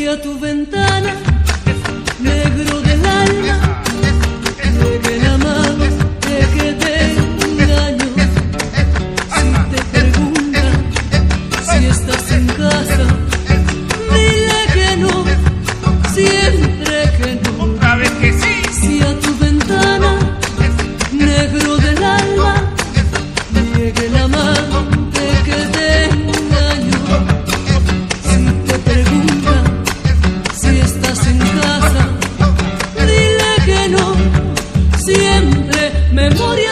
Si a tu ventana, negro del alma, llegue la mano de que te engaño. Si te preguntan si estás en casa, dile que no, siempre que no. Otra vez que sí. Si a tu ventana, negro del alma, llegue la mano de que te engaño. Si te preguntan si estás en casa, dile que no, siempre memoria.